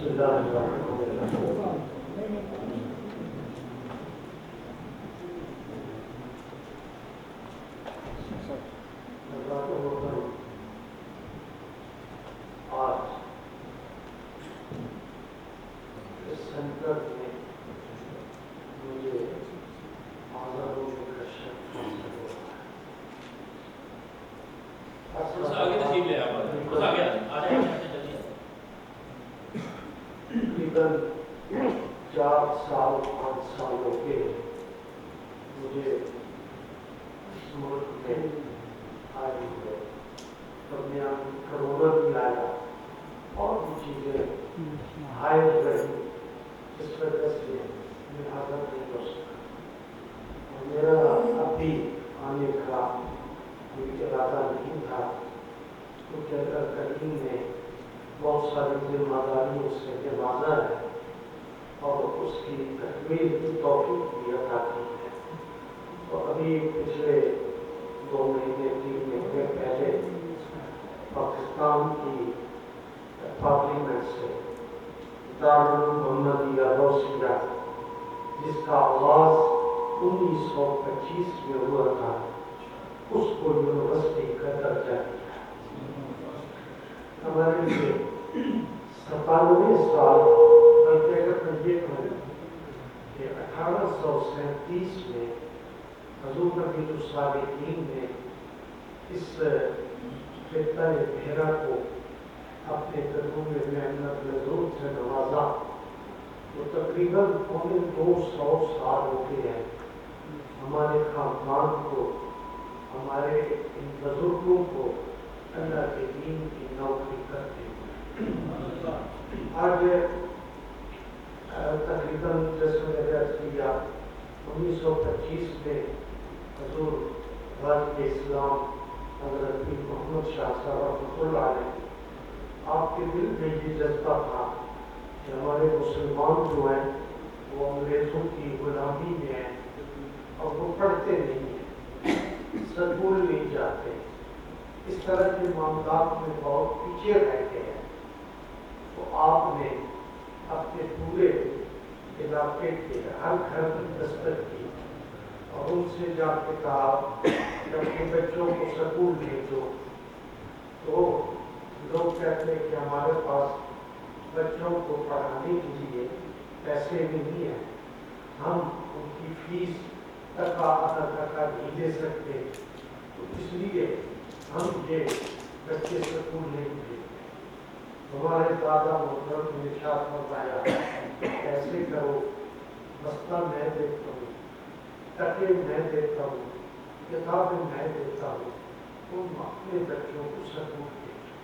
بسم اللہ الرحمن الرحیم. آج اس سینٹر میں مجھے آزادوں کا شرف حاصل ہوا ہے. تقریباً 4 سال 5 سال ہو گئے مجھے اس ملک میں آئے ہوئے. درمیان کرونا بھی آیا اور بھی چیزیں حائل رہی جس وجہ سے میں حاضر نہیں ہو سکا. اور میرا اب بھی آنے کا کوئی ارادہ نہیں تھا کیونکہ اللہ کریم نے بہت ساری ذمہ داریوں سے نوازا ہے اور اس کی تکمیل کی توفیق بھی عطا کی ہے. تو ابھی پچھلے 2 مہینے 3 مہینے پہلے پاکستان کی پارلیمنٹ سے دارالعلوم محمدیہ روسیہ جس کا آغاز 1925 میں ہوا تھا اس کو یونیورسٹی کا درجہ دیا. ہمارے لیے 97 سال بلکہ اگر میں یہ کہوں کہ 1837 میں حضور نبی الصالحین نے اس خطہ بحرہ کو اپنے قدموں میں محنت مزدور سے نوازا تو تقریباً 200 سال ہو گئے ہیں ہمارے خاندان کو ہمارے ان بزرگوں کو اللہ کے دین کی نوکری کرتے ہوئے. آج تقریباً جیسے میں نے عرض کیا 1925 میں حضور غازی اسلام حضرت پیر محمد شاہ صاحب رحمۃ اللہ علیہ آپ کے دل میں یہ جذبہ تھا کہ ہمارے مسلمان جو ہیں وہ انگریزوں کی غلامی میں ہیں اور وہ پڑھتے نہیں ہیں, سکول نہیں جاتے, اس طرح کے معاملات میں بہت پیچھے رہتے ہیں. تو آپ نے اپنے پورے علاقے کے ہر گھر میں دستک کی اور ان سے جا کے کہا کہ اپنے بچوں کو سکول بھیجو. تو لوگ کہتے ہیں کہ ہمارے پاس بچوں کو پڑھانے کے لیے پیسے نہیں ہیں, ہم ان کی فیس آدھا ٹکا نہیں دے سکتے, تو اس لیے ہم یہ بچے سکول نہیں بھیجتے. ہمارے دادا محترم نے ارشاد فرمایا ایسے کرو, بستہ میں دیتا ہوں, ٹکے میں دیتا ہوں, کتابیں میں دیتا ہوں, تم اپنے بچوں کو سکول بھیجو.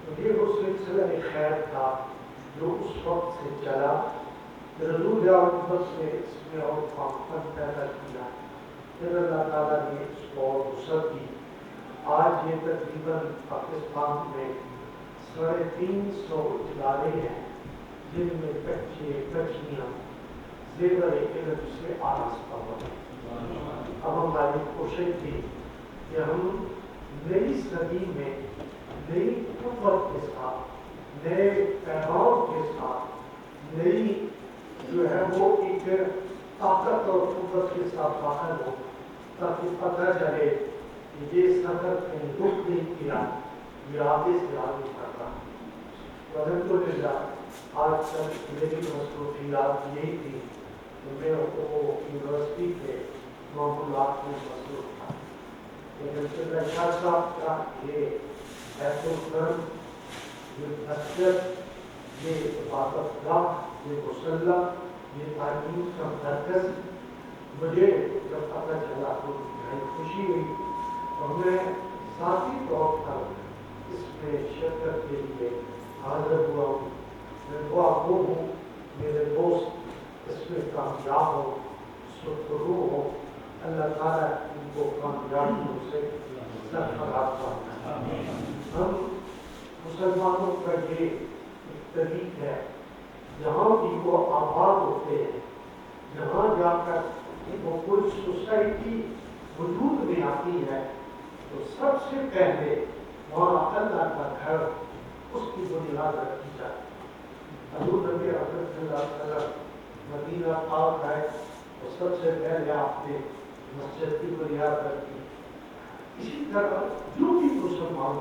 تو یہ وہ سلسلہ خیر تھا جو اس وقت سے چلا. رسول اللہ سے اس میں اور پاکپن پیدا کیا, پھر اللہ تعالیٰ نے اس کو اور وسعت دی. آج یہ تقریباً پاکستان میں 350 ادارے ہیں جن میں بچے بچیاں زیور علم سے آراستہ ہوئے. اب ہماری کوشش تھی کہ ہم نئی صدی میں نئی قوت کے ساتھ, نئے پیغام کے ساتھ, نئی جو ہے وہ ایک طاقت اور قوت کے ساتھ داخل ہو تاکہ پتہ چلے کہ یہ سفر کہیں رک نہیں کیا, یہ آگے سے آگے بڑھ رہا. الحمدللہ آج تک میری مصروفیات یہی تھی کہ میں وہ یونیورسٹی کے معمولات میں مصروف تھا. لیکن پھر شاہ صاحب کا یہ ایس الکرم, یہ مسجد, یہ عبادت گاہ, یہ مسلح, یہ تعلیم کا مرکز, مجھے جب پتہ چلا تو بہت خوشی ہوئی اور میں ذاتی طور پر اس میں شرکت کے لیے حاضر ہوا ہوں. میں دعا گو ہوں میرے دوست اس میں کامیاب ہو, سرخرو ہو, اللہ تعالیٰ ان کو کامیابیوں سے سرفراز فرمائے. ہم مسلمانوں کا یہ ایک طریق ہے, جہاں بھی وہ آباد ہوتے ہیں, جہاں جا کر وہ کوئی سوسائٹی وجود میں آتی ہے تو سب سے پہلے وہاں اللہ کا گھر اس کی بنیاد رکھی جاتی ہے. حضور نبی اکرم صلی اللہ علیہ وسلم مدینہ پاک آئے تو سب سے پہلے آپ نے مسجد کی بنیاد رکھی. اسی طرح جو بھی مسلمان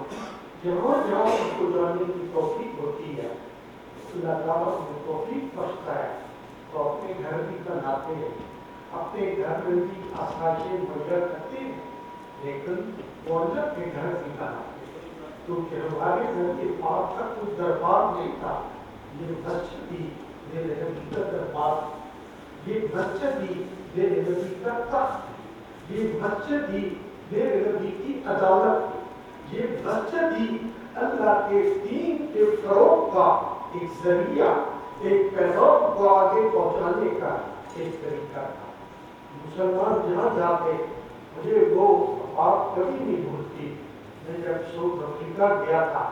جہاں جہاں اس کو جانے کی توفیق ہوتی ہے اللہ تعالیٰ کو توفیق بخشتا ہے تو اپنے گھر بھی بناتے ہیں, اپنے گھر میں بھی آسائشیں مہیا کرتے ہیں, لیکن وہ اللہ کے گھر بھی بناتے ہیں کیونکہ ہمارے گھر کے پاس کا کوئی دربار نہیں تھا. یہ مسجد بھی میرے نبی کا دربار, یہ مسجد بھی میرے نبی کا تخت, یہ مسجد بھی میرے نبی کی عدالت, یہ مسجد ہی اللہ کے دین کے فروغ کا ایک ذریعہ, ایک پیغام کو آگے پہنچانے کا ایک طریقہ تھا. مسلمان جہاں جاتے مجھے وہ بات کبھی نہیں بھولتی. میں جب ساؤتھ افریقہ گیا تھا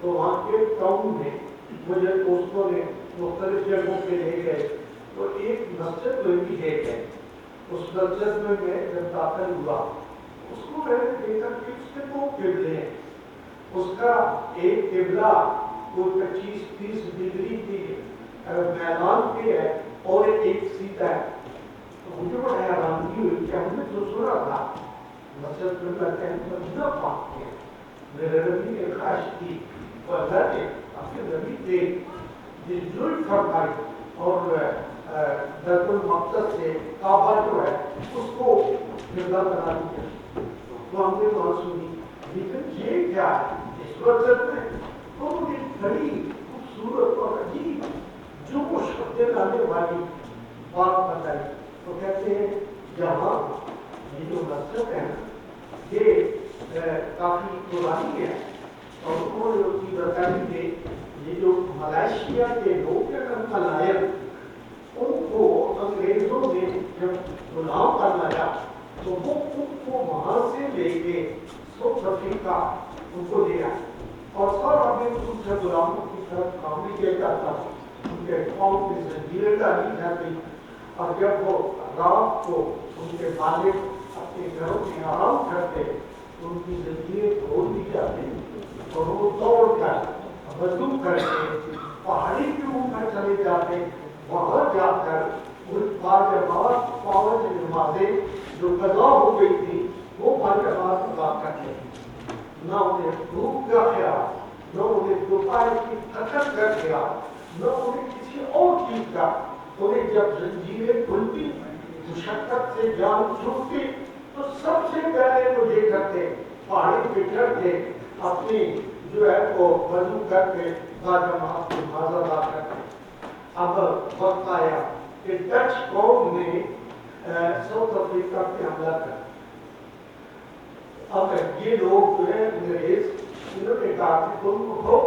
تو وہاں کے ٹاؤن میں مجھے دوستوں نے مختلف جگہوں پہ لے گئے تو ایک مسجد میں بھی لے گئے. اس مسجد میں جب داخل ہوا اس کو میں نے دیکھا کہ اس کے دو قبلے ہیں. اس کا ایک قبلہ کوئی 25-30 ڈگری کی میدان پہ ہے اور ایک سیدھا ہے. تو مجھے بڑا حیرانگی ہوئی کہ ہم نے جو سنا تھا مسجد میں کہتے ہیں مدینہ پاک ہے, میرے نبی نے خواہش کی تو اللہ نے اپنے نبی کے دلجوئی فرمائی اور بیت المقدس سے کعبہ جو ہے اس کو قبلہ بنا دیا. تو ہم نے وہاں سنی, لیکن یہ کیا ہے اس مسجد میں تو مجھے بڑی خوبصورت اور عجیب جوش دلانے والی بات بتائی. تو کہتے ہیں یہاں یہ جو مسجد ہے یہ کافی پرانی ہے اور انہوں نے اس کی بتائی کہ یہ جو ملائیشیا کے لوگ ہیں ملائر ان کو انگریزوں نے جب غلام بنایا تو وہ ان کو وہاں سے لے کے ساؤتھ افریقہ ان کو لے آئے اور سارا دن ان سے غلاموں کی طرف کام بھی کیا جاتا, ان کے قوم کی زنجیریں ڈالی جاتی اور جب وہ رات کو ان کے مالک اپنے گھروں میں آرام کرتے تو ان کی زنجیریں کھول دی جاتی اور وہ دوڑ کر وضو کر کے پہاڑی کے اوپر چلے جاتے. وہاں جا کر ان باجماعت 5 نمازیں جو قضا ہو گئی تھی وہ باجماعت ادا کرتے. نہ انہیں بھوک کا خیال, نہ انہیں دوپہر کی تھکن کا خیال, نہ انہیں کسی اور چیز کا. انہیں جب زنجیریں کھلتی مشقت سے جان چھوٹتی تو سب سے پہلے وہ یہ کرتے پہاڑی پہ چڑھتے اپنی جو ہے وہ وضو کر کے باجماعت نماز ادا کرتے. اب وقت آیا کہ ڈچ قوم نے ساؤتھ افریقہ پہ حملہ کر. اب یہ لوگ جو ہے انگریز انہوں نے کہا کہ تم ہو,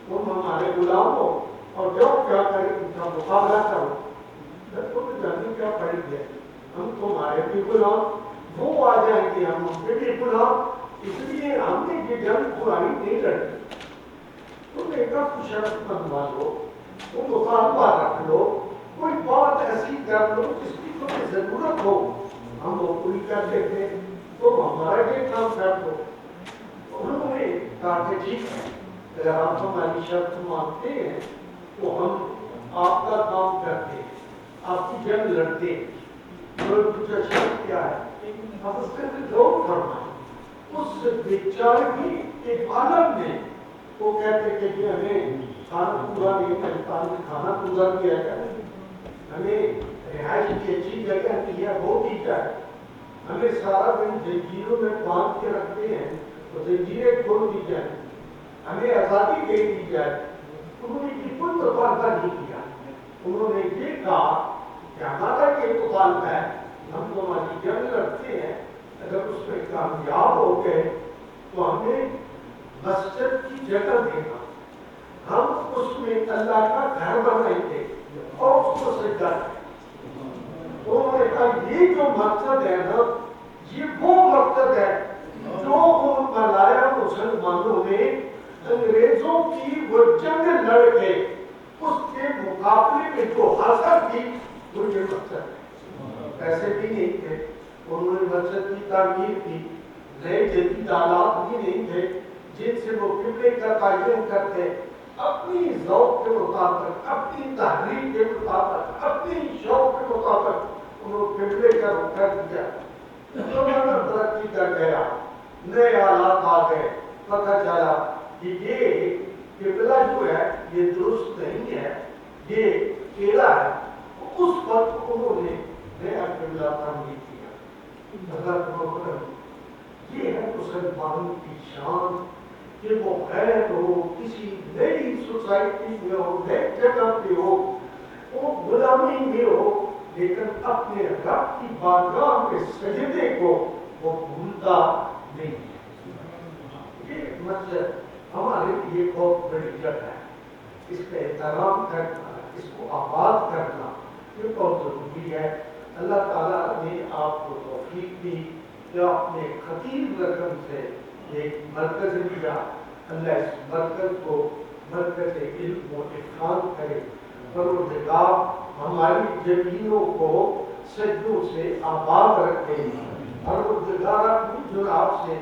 تم ہمارے غلام ہو اور جاؤ کیا کریں ان کا مقابلہ کرو. تمہیں جاننے کیا پڑی ہے, ہم تمہارے بھی غلام, وہ آ جائیں گے ہم ان کے بھی غلام, اس لیے ہم نے یہ جنگ پرانی نہیں لڑی. تم ایک شرط بنوا لو, تم مطالبہ رکھ لو, کوئی بات ایسی کر لو جس کی تمہیں ضرورت ہو, ہم وہ پوری کر دیتے, تم ہمارا یہ کام کر دو. انہوں نے کہا کہ ٹھیک ہے, اگر آپ ہماری شرط مانتے ہیں تو ہم آپ کا کام کرتے, آپ کی جنگ لڑتے. پوچھا شرط کیا ہے, اب اس کے غور فرمائیں. اس بیچارگی کے عالم میں وہ کہتے کہ جی ہمیں کھانا پورا نہیں, پاکستان میں کھانا پورا کیا جائے, ہمیں رہائش کی اچھی جگہ دی ہے وہ دی جائے, ہمیں سارا دن زنجیروں میں باندھ کے رکھتے ہیں تو زنجیریں کھول دی جائیں, ہمیں آزادی دے دی جائے. انہوں نے یہ کوئی مطالبہ نہیں کیا. انہوں نے یہ کہا کہ ہمارا یہ مطالبہ ہے, ہم تمہاری جنگ لڑتے ہیں, اگر اس میں کامیاب ہو گئے تو ہمیں مسجد کی جگہ دینا, ہم اس میں اللہ کا گھر بنائیں گے اور اس کو سجدہ کریں. تو انہوں نے کہا یہ جو مقصد ہے نا یہ وہ مقصد ہے جو ان ملایا مسلمانوں نے انگریزوں کی وہ جنگ لڑ کے اس کے مقابلے میں جو حاصل کی وہ یہ مقصد ہے. پیسے بھی نہیں تھے, انہوں نے مسجد کی تعمیر کی, نئے جدید آلات بھی نہیں تھے جن سے وہ قبلے کا تعین کرتے, اپنی ذوق کے مطابق، اپنی تحریک کے مطابق، اپنی شوق کے مطابق انہوں قبلے کا رخ کر دیا، زمانہ ترقی کر گیا، نئے حالات آ گئے، پتہ چلا کہ یہ قبلہ جو ہے یہ درست نہیں ہے، یہ ٹیڑھا ہے۔ اس وقت انہوں نے نیا قبلہ تعمیر کیا۔ حضرت محترم، یہ ہے مسلمان کی شان کہ وہ غیر ہو، کسی نئی سوسائٹی میں ہو، نئی جگہ پہ ہو، وہ غلامی میں ہو، لیکن اپنے رب کی بارگاہ کے سجدے کو وہ بھولتا نہیں ہے۔ یہ مسجد ہمارے لیے بہت بڑی جگہ ہے، اس کا احترام کرنا، اس کو آباد کرنا یہ بہت ضروری ہے۔ اللہ تعالیٰ نے آپ کو توفیق دی کہ اپنے خطیر رقم سے ایک مرکز لیا، اللہ اس مرکز کو مرکز علم و عرفان کرے، پروردگار ہماری زمینوں کو سجدوں سے آباد رکھے، پروردگار اپنی جناب سے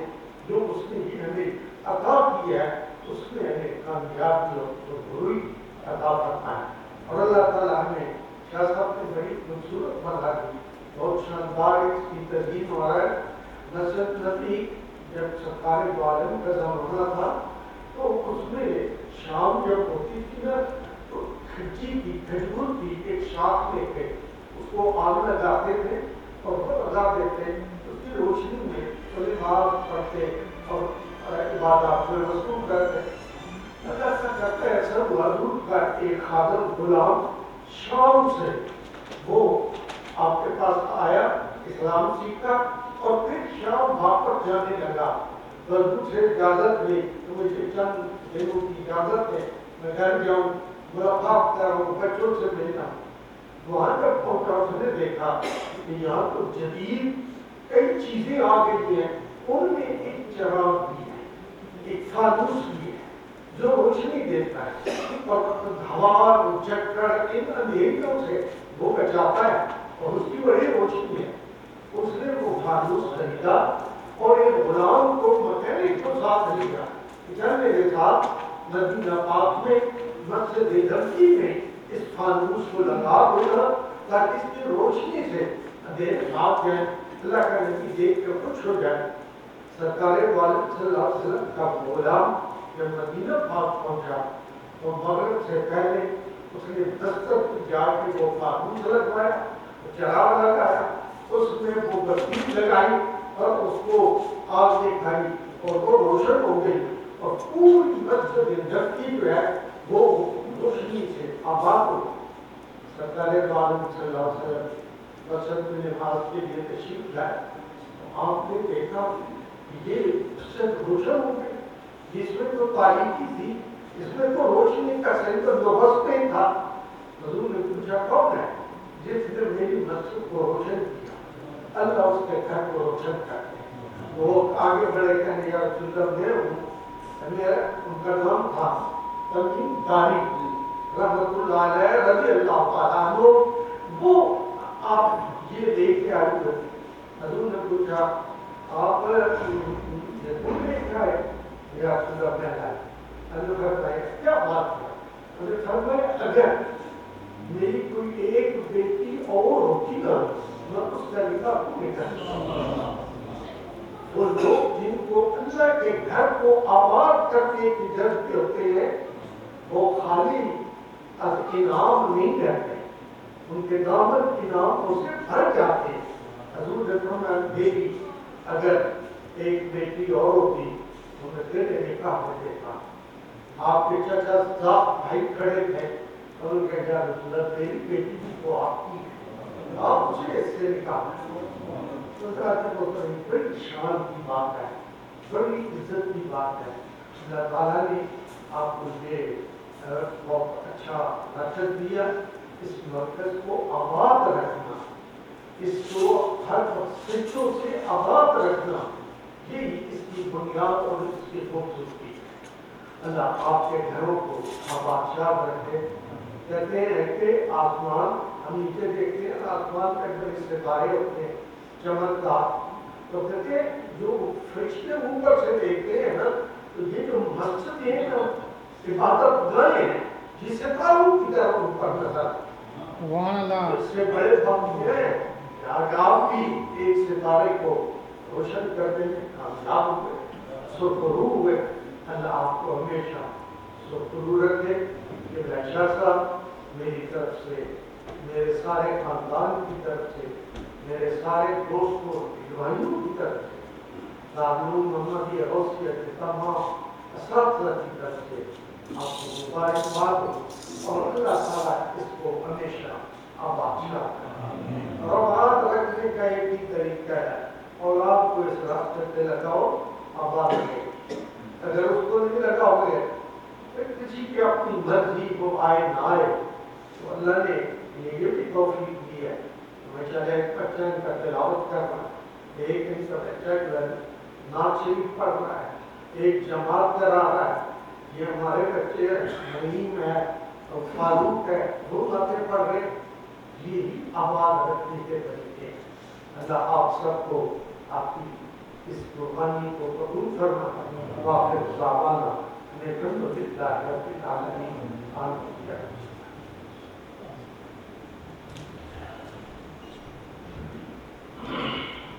جو اس نے ہمیں عطا کی ہے اس میں ہمیں کامیابی اور سربراہی عطا فرمائے۔ اور اللہ تعالیٰ ہمیں شاہ صاحب نے بڑی خوبصورت بنا دی، بہت شاندار اس کی تزئین ہو رہا ہے۔ نصرت نبی جب سرکار دو عالم کا زمانہ تھا تو اس میں شام جب ہوتی تھی نا تو کھجی کی کھجور کی ایک شاخ لے کے اس کو آگ لگاتے تھے اور وہ لگا دیتے، اس کی روشنی میں نماز پڑھتے اور عبادات میں مصروف کرتے۔ اللہ کا کہتا ہے سب حضور کا ایک خادم غلام شام سے وہ آپ کے پاس آیا، اسلام سیکھا اور پھر شام واپس جانے لگا۔ حضور سے اجازت لی کہ مجھے چند دنوں کی اجازت ہے، میں گھر جاؤں، ملاقات کروں، بچوں سے ملنا۔ وہاں جب پہنچا اس نے دیکھا کہ یہاں تو جدید کئی چیزیں آ گئی ہیں، ان میں ایک چراغ بھی ہے، ایک فانوس بھی ہے جو روشنی دیتا ہے اور ہوا اور چکر ان اندھیریوں سے وہ بچاتا ہے اور اس کی بڑی روشنی ہے۔ اس نے وہ فانوس خریدا اور ایک غلام کو مکینک کو ساتھ لیا، چل میرے ساتھ مدینہ پاک میں مسجد نبوی میں اس فانوس کو لگا دینا تاکہ اس کی روشنی سے اندھیرے بھاگ جائیں، اللہ کا نبی دیکھ کر خوش ہو جائے۔ سرکار والد صلی اللہ علیہ وسلم کا غلام جب مدینہ پاک پہنچا تو مغرب سے پہلے اس نے دستک جا کے وہ فانوس لگوایا، چراغ لگایا، اس میں وہ بتی لگائی اور اس کو آگ دکھائی اور وہ روشن ہو گئی اور پوری مسجد نبوی جو ہے وہ روشنی سے آباد ہو گئی۔ سرکار عالم صلی اللہ علیہ وسلم مسجد میں نماز کے لیے تشریف لائے، آپ نے دیکھا کہ یہ مسجد روشن ہو گئی، جس میں تو تاریکی تھی، اس میں تو روشنی کا صحیح بندوبست نہیں تھا۔ حضور نے پوچھا کون ہے جس نے میری مسجد کو روشن کیا؟ اللہ اس کے گھر کو روشن کرتے۔ وہ آگے بڑھے کہنے یا رسول اللہ میں ہوں، ان کا نام تھا تمیم داری رحمت اللہ علیہ رضی اللہ تعالیٰ عنہ۔ وہ آپ یہ لے کے آئے ہوئے، حضور نے پوچھا آپ نے کیا ہے یا رسول اللہ میں لائے؟ حضور نے کہا کیا بات ہے؟ انہوں نے فرمایا اگر میری کوئی ایک بیٹی اور ہوتی نا میں اس کا نکاح کو نکالتا۔ وہ لوگ جن کو اللہ کے گھر کو آباد کرنے کی ضرورت ہوتے ہیں وہ خالی انعام نہیں رہتے، ان کے دامن انعاموں سے بھر جاتے ہیں۔ حضور نے فرمایا میری اگر ایک بیٹی اور ہوتی تو میں تیرے نکاح میں دیتا۔ آپ کے چچا صاحب بھائی کھڑے تھے اور ان کے کہا رسول اللہ تیری بیٹی بھی تو آپ کی ہے، آپ اسے اس سے نکاح بڑی شان کی بات ہے، بڑی عزت کی بات ہے۔ اللہ تعالیٰ نے آپ کو یہ بہت اچھا مرکز دیا، اس مرکز کو آباد رکھنا، اس کو ہر سچوں سے آباد رکھنا، یہی اس کی بنیاد اور اس کی خوبصورتی ہے۔ اللہ آپ کے گھروں کو آباد رکھے۔ کہتے ہیں کہ آسمان ہم نیچے دیکھتے ہیں، آسمان کے اندر ستارے ہوتے ہیں چمکدار، تو کہتے ہیں جو فرشتے اوپر سے دیکھتے ہیں نا تو یہ جو مسجد ہے نا عبادت گاہیں جس سے ستاروں کی طرف اوپر نظر سبحان اللہ اس سے بڑے بات یہ ہے کہ آج آپ بھی ایک ستارے کو روشن کرنے میں کامیاب ہوئے سرخرو ہوئے اللہ آپ کو ہمیشہ سرخرو رکھے کہ بھائی صاحب میری طرف سے میرے سارے خاندان کی طرف سے میرے سارے دوستوں بھائیوں کی طرف سے دارالعلوم محمدیہ روسیہ کے تمام اساتذہ کی طرف سے آپ کو مبارکباد ہو اور اللہ تعالیٰ اس کو ہمیشہ آباد رکھے اور آباد رکھنے کا ایک ہی طریقہ ہے اولاد کو اس راستے پہ لگاؤ آباد رکھے اگر اس کو نہیں لگاؤ گے پھر کسی کی اپنی مرضی کو آئے نہ آئے تو اللہ نے یہ بھی توفیق دی ہے ہمیشہ ایک بچہ ان کا تلاوت کرنا ایک ان کا بچہ نعت شریف پڑھ رہا ہے ایک جماعت کرا رہا ہے یہ ہمارے بچے نعیم ہے اور فاروق ہے دو باتیں پڑھ رہے یہ آباد رکھنے کے طریقے اللہ آپ سب کو آپ کی اس قربانی کو قبول کرنا واقع صاحبانہ میں کم تو دلتا ہے کہ آمین